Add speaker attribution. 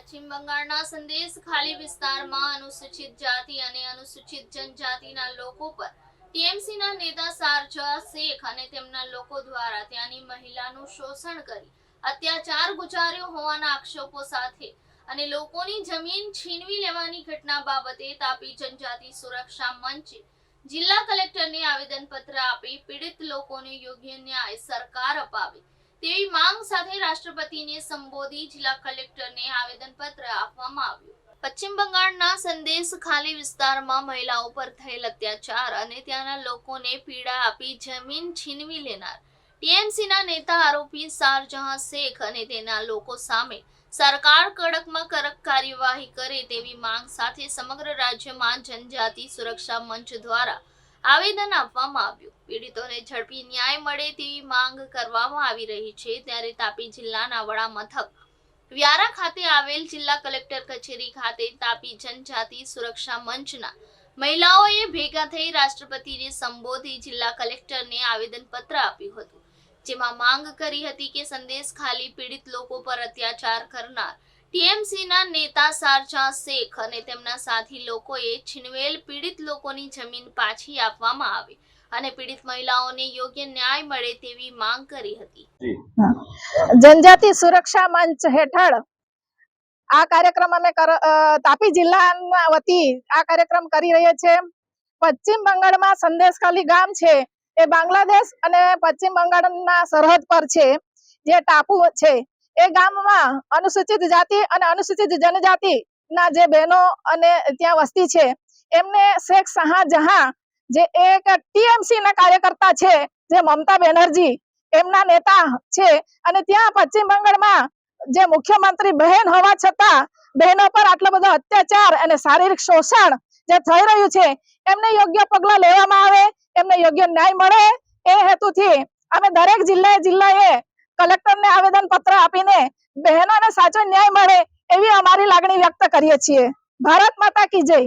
Speaker 1: પશ્ચિમ બંગાળના સંદેશ ખાલી વિસ્તારમાં અનુસૂચિત જાતિ અને અનુસૂચિત જનજાતિના લોકો પર ટીએમસીના નેતા શારજા શેખ અને તેમના લોકો દ્વારા ત્યાંની મહિલાનું શોષણ કરી અત્યાચાર ગુજાર્યો હોવાના આક્ષેપો સાથે અને લોકોની જમીન છીનવી લેવાની ઘટના બાબતે તાપી જનજાતિ સુરક્ષા મંચે જિલ્લા કલેક્ટરને આવેદનપત્ર આપી પીડિત લોકોને યોગ્ય ન્યાય સરકાર અપાવે તેવી માંગ સાથે રાષ્ટ્રપતિને સંબોધી જિલ્લા કલેક્ટરને આવેદનપત્ર આપવામાં આવ્યું। પશ્ચિમ બંગાળના સંદેશ ખાલી વિસ્તારમાં મહિલાઓ પર થયેલ અત્યાચાર અને ત્યાંના લોકોને પીડા આપી જમીન છીનવી લેનાર ટીએમસીના નેતા આરોપી શારજહાં શેખ અને તેના લોકો સામે સરકાર કડકમાં કડક કાર્યવાહી કરે તેવી માંગ સાથે સમગ્ર રાજ્યમાં જનજાતિ સુરક્ષા મંચ દ્વારા આવેદન આપવામાં આવ્યું। પીડિતોને ઝડપી ન્યાય મળે તેવી માંગ કરવામાં આવી રહી છે। ત્યારે તાપી જિલ્લાના વડા મથક વ્યારા ખાતે આવેલ જિલ્લા કલેક્ટર કચેરી ખાતે તાપી જનજાતિ સુરક્ષા મંચના મહિલાઓએ ભેગા થઈ રાષ્ટ્રપતિને સંબોધી જિલ્લા કલેક્ટરને આવેદનપત્ર આપ્યું હતું, જેમાં માંગ કરી હતી કે સંદેશ ખાલી પીડિત લોકો પર અત્યાચાર કરનાર ટીએમસીના નેતા શારજા શેખ અને તેમના સાથી લોકોએ છીનવેલ પીડિત લોકોની જમીન પાછી આપવામાં આવે અને પીડિત મહિલાઓને યોગ્ય ન્યાય મળે તેવી માંગ કરી હતી।
Speaker 2: जनजाति सुरक्षा मंच हेठळ आ कार्यक्रम अमे तापी जिल्लाना वती आ कार्यक्रम करी रह्या छे। पश्चिम बंगाळमां संदेशखाली गाम छे ए बांग्लादेश अने पश्चिम बंगाळना सरहद पर छे, जे टापू छे। ए गाममां अनुसूचित जाति अने अनुसूचित जनजाति ना जे बहनो अने त्यां वस्ती छे एमने शेख शाहजहां जे एक टीएमसी ना कार्यकर्ता छे, जे ममता बेनर्जी एमना नेता छे અને ત્યાં પશ્ચિમ બંગાળમાં જે મુખ્યમંત્રી બહેન હોવા છતાં બહેનો પર આટલો બધો અત્યાચાર અને શારીરિક શોષણ જે થઈ રહ્યું છે એમને યોગ્ય પગલાં લેવામાં આવે, એમને યોગ્ય ન્યાય મળે એ હેતુથી અમે દરેક જિલ્લાએ કલેક્ટરને આવેદન પત્ર આપીને બહેનોને સાચો ન્યાય મળે એવી અમારી લાગણી વ્યક્ત કરીએ છીએ। ભારત માતા કી જય।